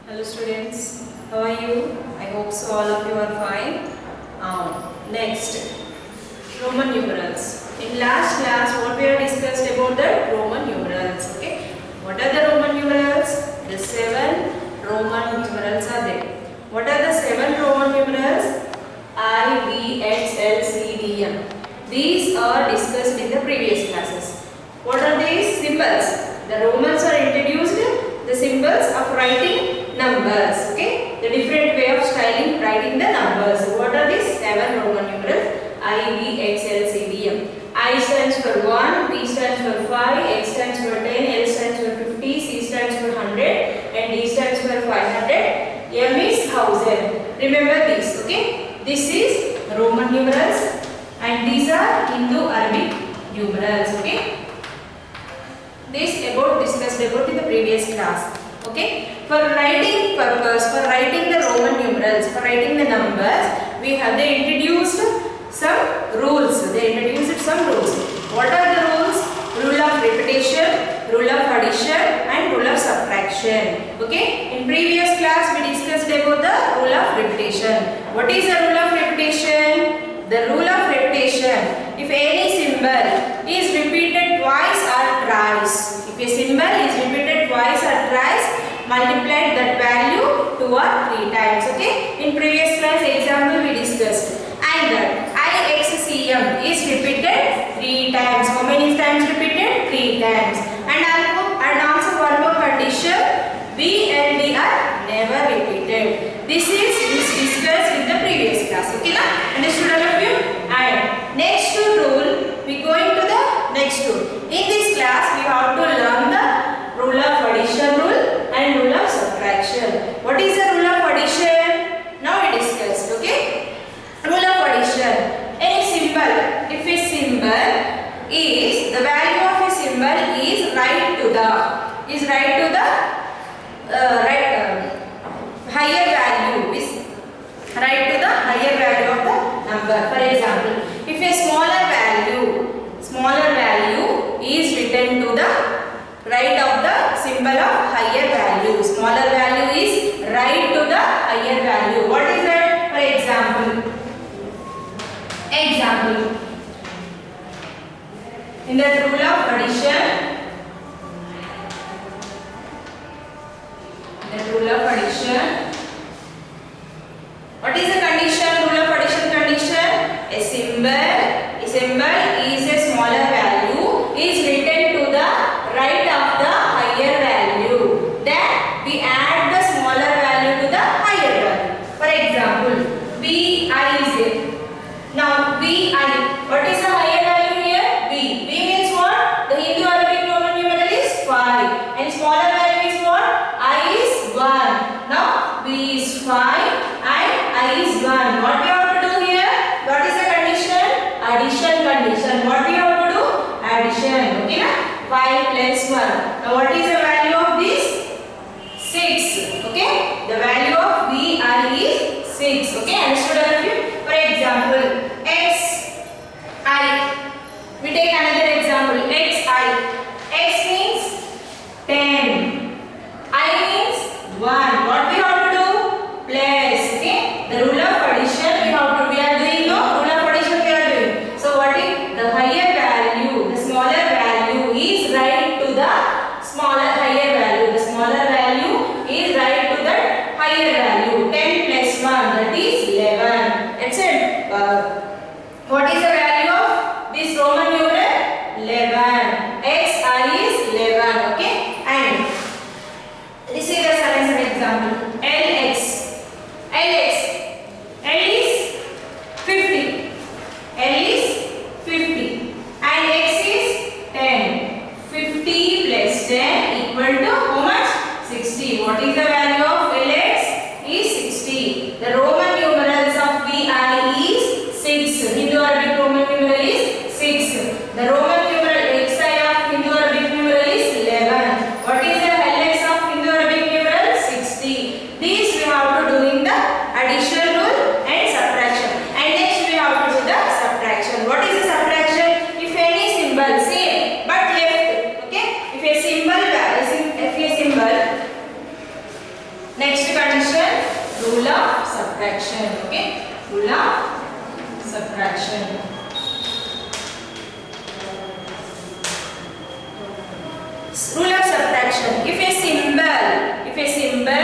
Hello students, how are you? I hope so all of you are fine. Next, Roman numerals. In last class what we have discussed about the Roman numerals. Okay, what are the Roman numerals? The 7 Roman numerals are there. What are the 7 Roman numerals? I, V, X, L, C, D, M. These are discussed in the previous classes. What are these? Symbols. The Romans are introduced the symbols of writing numbers. Okay, the different way of styling writing the numbers. What are these 7 Roman numerals? I, V, X, L, C, D, M. I stands for 1, V stands for 5, X stands for 10, L stands for 50, C stands for 100, and D stands for 500. M is 1000. Remember this. Okay, this is Roman numerals, and these are Indo-Arabic numerals. Okay. This discussed about in the previous class. Okay, for writing purpose, for writing the Roman numerals, for writing the numbers, they introduced some rules. What are the rules? Rule of repetition, rule of addition, and rule of subtraction. Okay, in previous class we discussed about the rule of repetition. What is the rule of repetition? The rule of repetition, if any symbol is repeated twice or thrice, if a symbol is repeated twice or thrice, multiply that value 2 or 3 times. Okay, in previous class example we discussed. And IXCM is repeated 3 times. How many times repeated? 3 times. And also one more condition, B and D are never repeated. This is discussed in the previous class. Okay, now understood all of you? And next rule, we go into the next rule. In this class we have to learn the rule of addition rule and rule of subtraction. What is the rule of addition? Now we discussed. Okay, rule of addition. Any symbol, if a symbol is, the value of a symbol is right to the higher value, is right to the higher value of the number. For example, if a smaller value is written to the right of the symbol of higher value, smaller value is right to the higher value. What is that? For example, in the rule of addition, what is the condition? Rule of addition condition: a symbol is a smaller value is written to the right of the higher value. Then we add the smaller value to the higher value. For example, VI is it. Now VI, what is the higher value here? V. V means what? The Hindu-Arabic Roman numeral is 5, and smaller value is what? I is 1. Now V is 5 and I is 1. What we have to do here? What is the condition? Addition condition. What we have to do? Addition. Okay, na? 5 plus 1. Now what is the value of this? 6. Okay, the value of VI is 6. Okay, understood all of you? For example, XI. We take another example. XI. X means 10. I means 1. What we have to do? Plus. Okay, the rule of addition we are doing. No, rule of addition we are doing. So what if the higher value, the smaller value is right to the higher value. The smaller value is right to the higher value. 10 plus 1, that is 11. That's it. What is the value of this Roman numeral? 11. XI is 11. Okay, and this is the second example. LX. L is 50. And X is 10. 50 plus 10 equal to how much? 60. What is the value of LX? Is 60. The Roman numerals of VI is 6. Hindu-Arabic Roman numeral is 6. The Roman numeral XI of Hindu-Arabic numeral is 11. What is the LX of Hindu-Arabic numeral? 60. Next condition, rule of subtraction. Okay, rule of subtraction. Rule of subtraction. If a symbol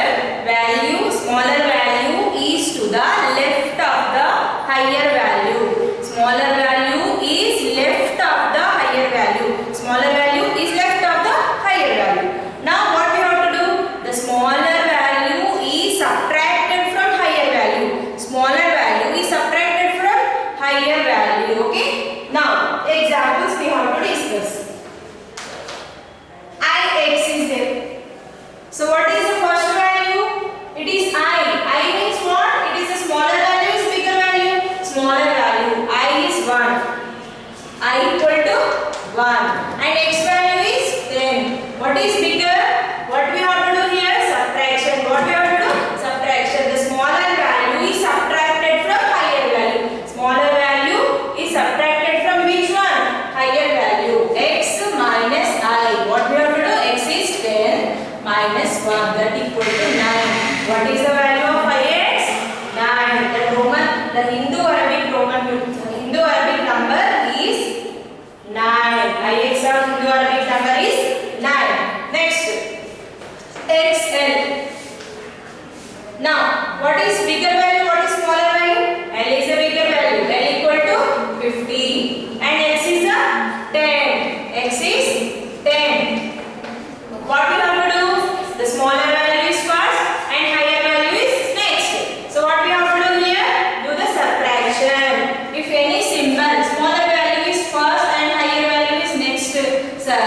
value, smaller value is to the left of the higher value. Smaller value is left of the higher value. Smaller value is left of the higher value. Now what we have to do? The smaller value is subtracted from higher value. Smaller value is subtracted from higher value. Okay. Now examples we have to discuss. X is there. So what is the first value? It is I. I means what? It is a smaller value, is bigger value. Smaller value. I is 1. I equal to 1. And X value is 10. What is bigger? What we have to do here? Subtraction. What we have to do? Subtraction. The smaller value is subtracted from higher value. Smaller value is subtracted from which one? Higher value. X minus I. What we have to do? X is 10 minus 1, that equal to 9. What is the value of Ix? 9. The Hindu Arabic number is 9. Ix of Hindu Arabic number is 9. Next, XL. Now, what is bigger value? What is smaller value? L is a bigger value. L equal to 50. And X is a 10. X is 10. What we have to do? The smaller value is first and higher value is next. So what we have to do here? Do the subtraction. If any symbol, smaller value is first and higher value is next. Sir,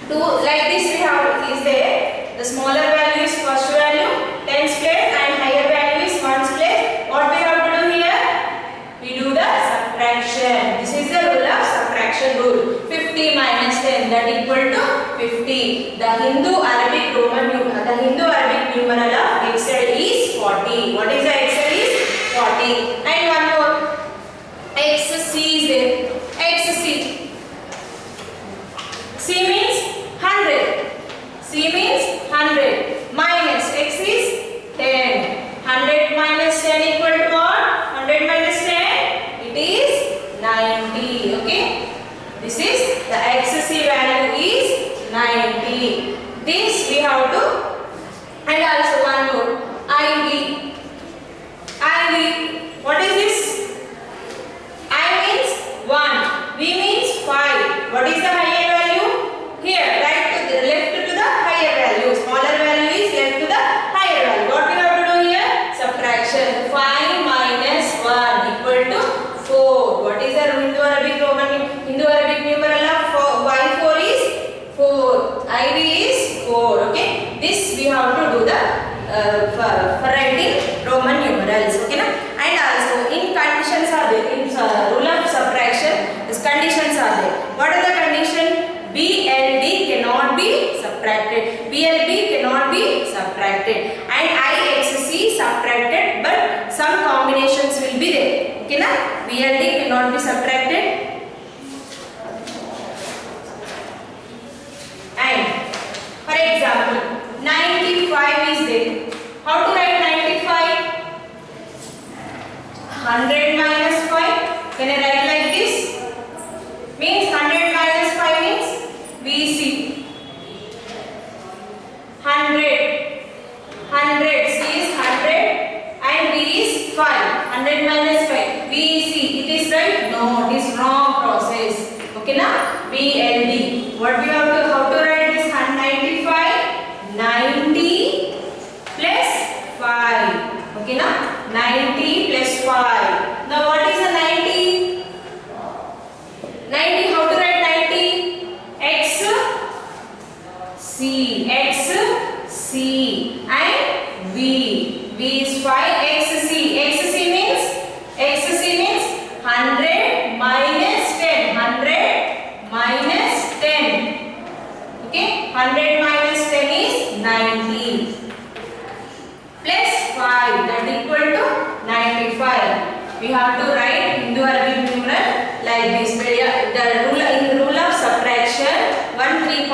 do like this we have is there. The smaller value is first value, tens place, and higher value is ones place. What we have to do here? We do the subtraction. This is the rule of subtraction rule. 50 minus 10, that equal to 50. The Hindu Arabic numeral of XL is 40. What is the XL is 40. And one more. XC is there. XC. C means 100. C means 100. Minus X is 10. 100 minus 10 equal to what? 100 minus 10. It is 90. Okay. This is the XC value is 90. This we have to, and also one more, IV. IV. What is this? I means 1. V means 5. What is the higher value? Here, right to the left to the higher value. Smaller value is left to the higher value. What we have to do here? Subtraction. 5 minus 1 equal to 4. What is the Hindu Arabic numeral of Y4 is 4. IV is 4. Okay. This we have to do the for writing Roman numerals. Okay na? And also in conditions are there. In rule of subtraction, these conditions are there. What are the condition? BLD cannot be subtracted. BLB cannot be subtracted. And IXC subtracted, but some combinations will be there. Okay na? BLD cannot be subtracted. And for example, 95 is there. How to write 95? 100 minus 5. Can I write like this? Means 100 minus 5 means VC. 100. 100. C is 100 and V is 5. 100 minus 5. VC. It is right? No, it is wrong process. Okay na? BLD. What we have to, how to write this 95? 90 plus 5. Okay na? 90 plus 5. Now what is the 90? 90, how to write 90? X C. X C. And V. V is 5. X C. X C means 100 minus 10. 100 minus 10. Okay? 100 minus 10 is 90. Plus 5. That equal to 95. We have to write Hindu Arabic numeral like this. In rule of subtraction, three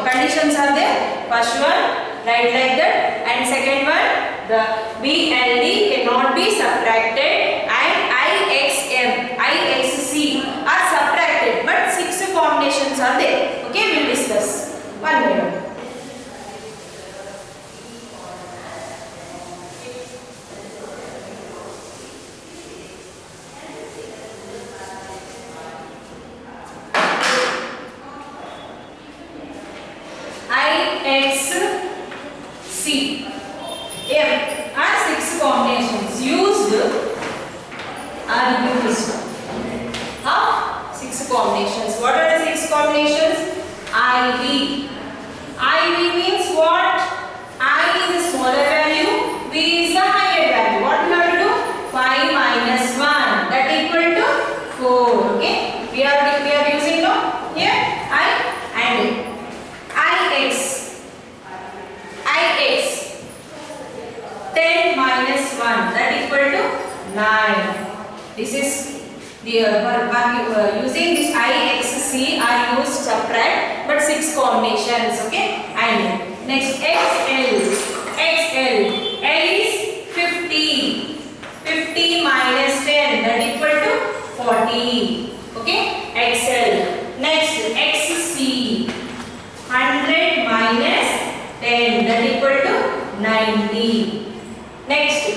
conditions are there. First one, write like that. And second one, the BLD cannot be subtracted, and IXM, IXC are subtracted, but 6 combinations are there. Okay, we will discuss. 1 minute. C, M are 6 combinations used. How? 6 combinations. What are the 6 combinations? IV. IV means what? I is a smaller value, V is the higher value. What we have to do? 5 minus 1, that equal to 4. Okay? We are using no here I and IX. 10 minus 1, that equal to 9. This is the using this IXC are used subtract, but 6 combinations. Okay, and next XL. L is 50. 50 minus 10, that equal to 40. Okay, XL. Next XC. 100 minus 10, that equal to 90. Next,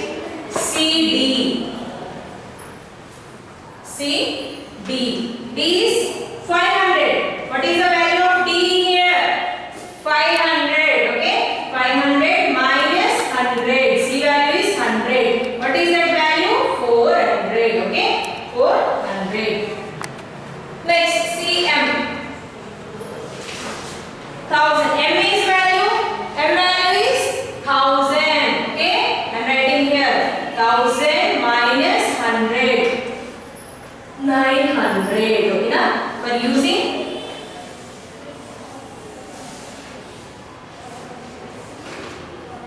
CD. D is 500. What is the value of D here? 500. Okay, 500 minus 100. C value is 100. What is that value? 400. Okay, 400. Next, CM. 1000. M is value. M value is 1000. 1000 minus 100, 900. Okay, na? We are using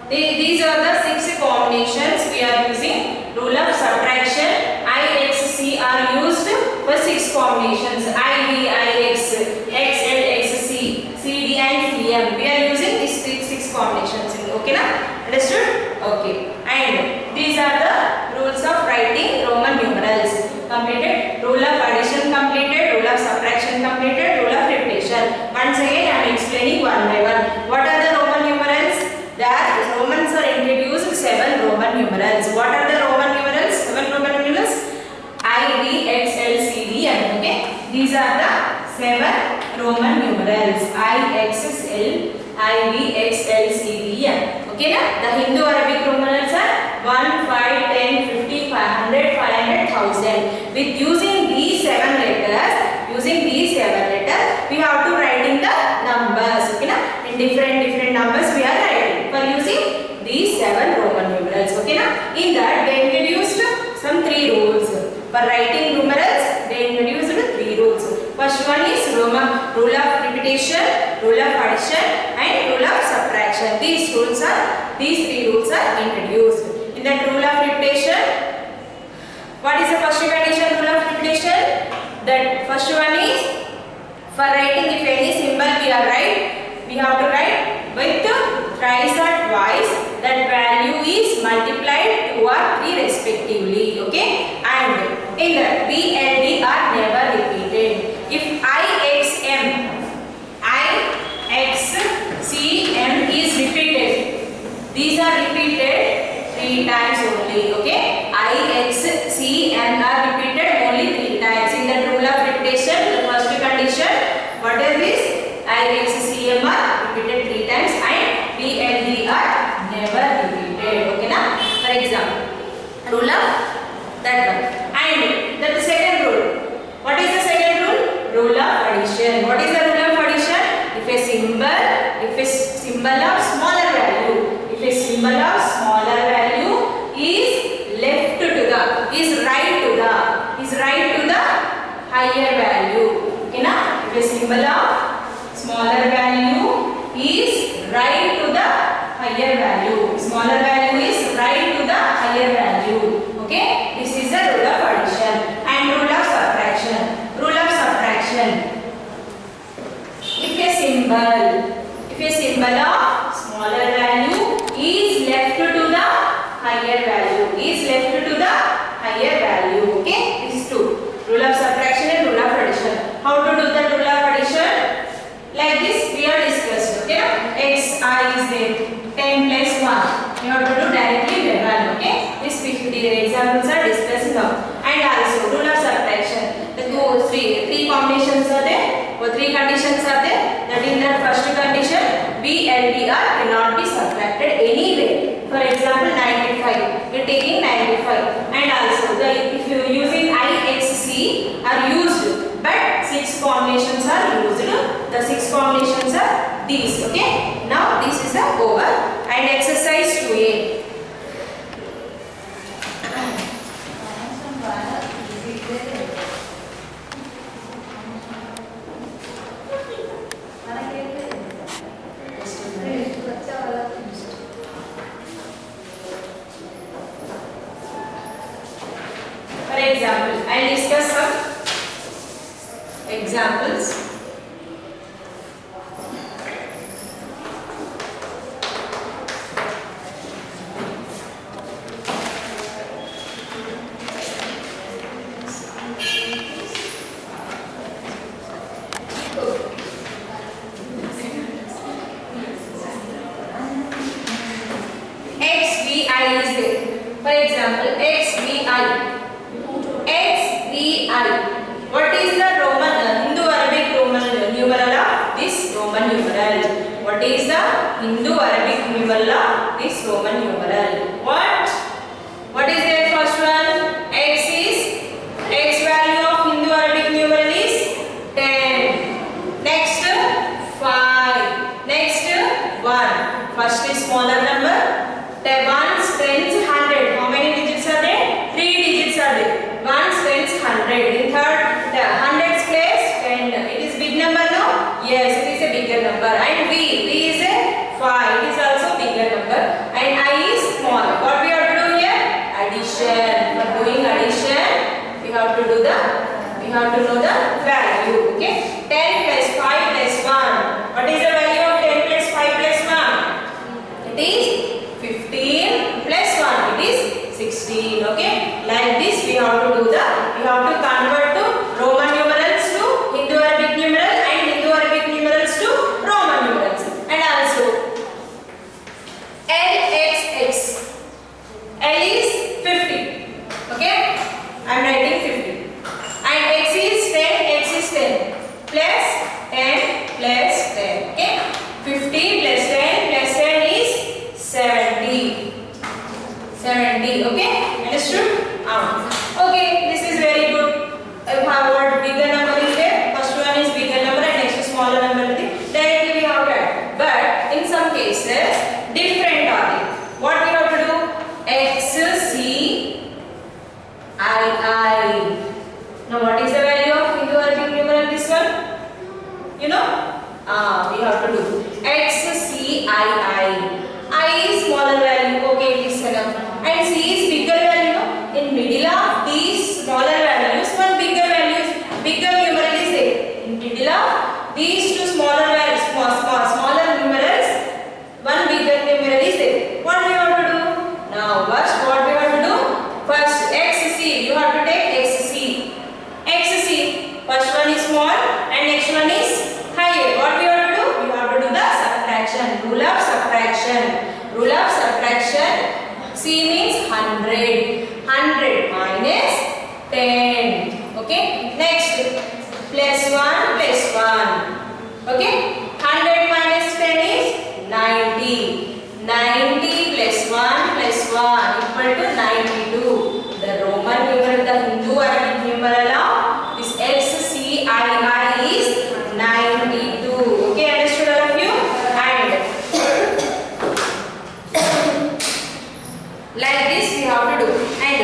these are the 6 combinations we are using. Rule of subtraction. IXC are used for 6 combinations. IV, IX, XL, XC, CD and CM. We are using these 6 combinations. Okay, na? Understood? Okay. And these are the rules of writing Roman numerals. Completed. Rule of addition completed. Rule of subtraction completed. Rule of repetition. Once again I am explaining one by one. What are the Roman numerals? The Romans are introduced 7 Roman numerals. What are the Roman numerals? 7 Roman numerals? I, V, X, L, C, D, M. Okay. These are the 7 Roman numerals. I, X, L, I, V, X, L, C, D, M. Okay, na? The Hindu Arabic numerals are 1, 5, 10, 50, 500, 500, 1000. With using these 7 letters, we have to write in the numbers. Okay, na? In different numbers we are writing for using these 7 Roman numerals. Okay, na? In that they introduced some 3 rules. For writing numerals, they introduced 3 rules. First one is rule of repetition, rule of addition, and rule of subtraction. These 3 rules are introduced. In that rule of repetition, what is the first condition? Rule of repetition. That first one is for writing, if any symbol we have to write with thrice or twice. That value is multiplied 2 or 3 respectively. Okay, and in that BLD are never repeated. If IXM is repeated, these are repeated 3 times only. Okay, IXCM are repeated only 3 times. In the rule of repetition, the first condition, what is this? IXCM are repeated 3 times and BLD are never repeated. Okay, na? For example, rule of that one. And the second rule. What is the second rule? Rule of addition. What is the rule of addition? If a symbol of smaller value, is right to the higher value. Okay, na? If a symbol of smaller value is right to the higher value. Smaller value is right to the higher value. Okay, this is the rule of addition. And rule of subtraction. Rule of subtraction. If a symbol of smaller value is 10 plus 1. You have to do directly 11. Okay. The examples are discussed now. And also rule of subtraction. The three combinations are there, or three conditions are there. That in that first condition, B and B are cannot be subtracted anyway. For example, 95. You are taking 95. And also if you using I, X, C are used, but 6 combinations are used. The 6 combinations are these. Okay. Now this is the over. And exercise 2A. For example, I will discuss some examples. XVI is there. For example, XVI. What is the Roman Hindu-Arabic Roman numeral of this Roman numeral? What is the Hindu-Arabic numeral of this Roman numeral? What is the first one? X value of Hindu-Arabic numeral is 10. Next 5. Next 1. First is smaller number. 1s, 10s, 100. How many digits are there? 3 digits are there. 1s, 10s, 100. In third, the hundreds place 10. It is big number now? Yes, it is a bigger number. And V is a 5. It is also bigger number. And I is small. What we have to do here? Addition. For doing addition, we have to know the value. Okay? 10 plus 5 plus 1. What is the value of 10 plus 5 plus 1? It is 15 plus 1. It is 16. Okay? Like this we have to convert to Roman numerals to Hindu-Arabic numeral and Hindu-Arabic numerals to Roman numerals. And also LXX. L is 50. Okay? I am writing 50. And X is 10. X is 10. Plus 10 plus 10. Okay? 50 plus 10 plus 10 is 70. 70. Okay? Understood? Okay, this is very good. If our bigger number is there, first one is bigger number and next is smaller number. Directly we have that. But in some cases, different are they. What we have to do? XCII. Now what is the value of Hindu-Arabic numeral? This one? You know? We have to do XCII. I is smaller value. Okay, listen up. And C is bigger value. In middle of these smaller values, one bigger numeral is there. In middle of these two smaller values, smaller numerals, one bigger numeral is there. What we have to do? Now, first what we have to do? First, XC. You have to take XC. XC. First one is small and next one is higher. What we have to do? We have to do the subtraction. Rule of subtraction. Rule of subtraction. C means 100. 100 minus 10. Okay. Next, plus 1 plus 1. Okay. 100 minus 10 is 90. 90 plus 1 plus 1 equal to 92. The Roman numeral, the Hindu-Arabic numeral of this XCII is 92. Okay, understood all of you? And like this we have to do. And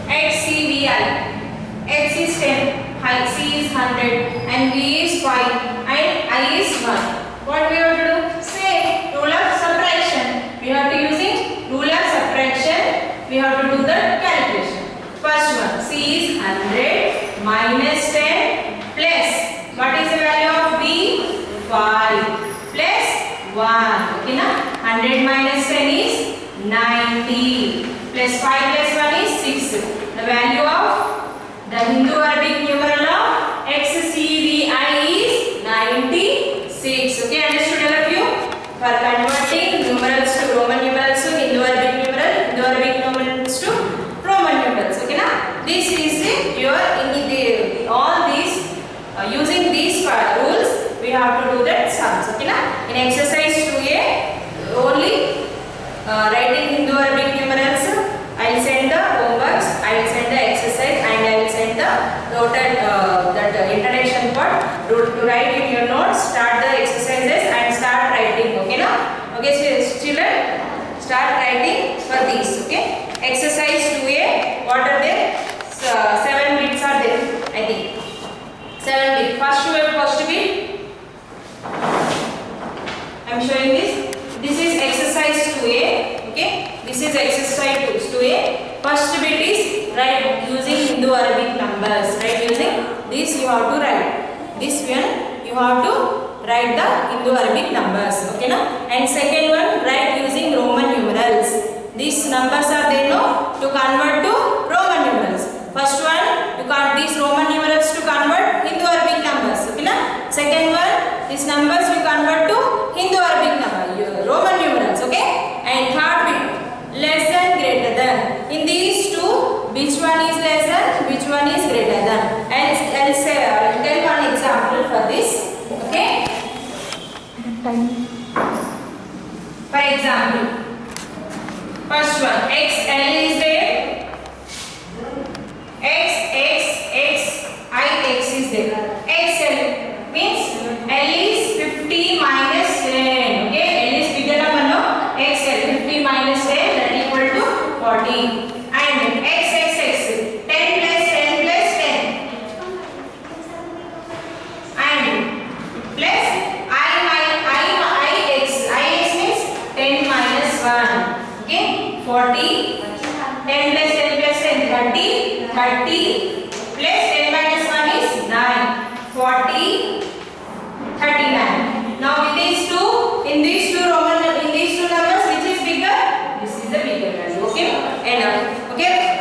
XCVI. X is 10, C is 100 and V is 5 and I is 1. What we have to do? Say rule of subtraction. We have to using rule of 90 plus 5 plus 1 is 6. The value of the Hindu Arabic numeral of XCVI is 96. Okay, understood all of you? For converting numerals to Roman numerals to Hindu Arabic numeral, Hindu Arabic numerals to Roman numerals. Okay, na? This is your all these using these rules we have to do that sums. Okay, na? In exercise 2A only writing Hindu Arabic numerals. I will send the homeworks, I will send the exercise, and I will send the total that introduction part to write in your notes. Start the exercises and start writing. Okay, na? Okay, so children, start writing for this. Okay, exercise 2A. What are there? 7 bits are there. I think 7 bits. First bit. I am showing this. This is exercise 2A. Okay, this is exercise 2A. First bit is write using Hindu Arabic numbers. Right, using this you have to write. This one you have to write the Hindu Arabic numbers. Okay, no? And second one, write using Roman numerals. These numbers are there, no? To convert to Roman numerals. First one, you can't these Roman numerals to convert Hindu Arabic numbers. Okay, no? Second one, these numbers you convert to Hindu Arabic Roman numerals. Okay, and third bit, less than, greater than. In these two, which one is less than, which one is greater than? And I'll say I'll tell one example for this. Okay. For example, first one, XL is there. X I X is there. XL means L is 50 minus 10. Okay, L is bigger number, no? XL 50 minus 10 that equal to 40. And XXX 10 plus 10 plus 10. And plus IX means 10 minus 1. Okay, 40. 10 plus 10 plus 10 30. 30 plus 10 minus 1 is 9. 40. 39. Now in these two numbers, which is bigger? This is the bigger value. Okay, enough. Okay.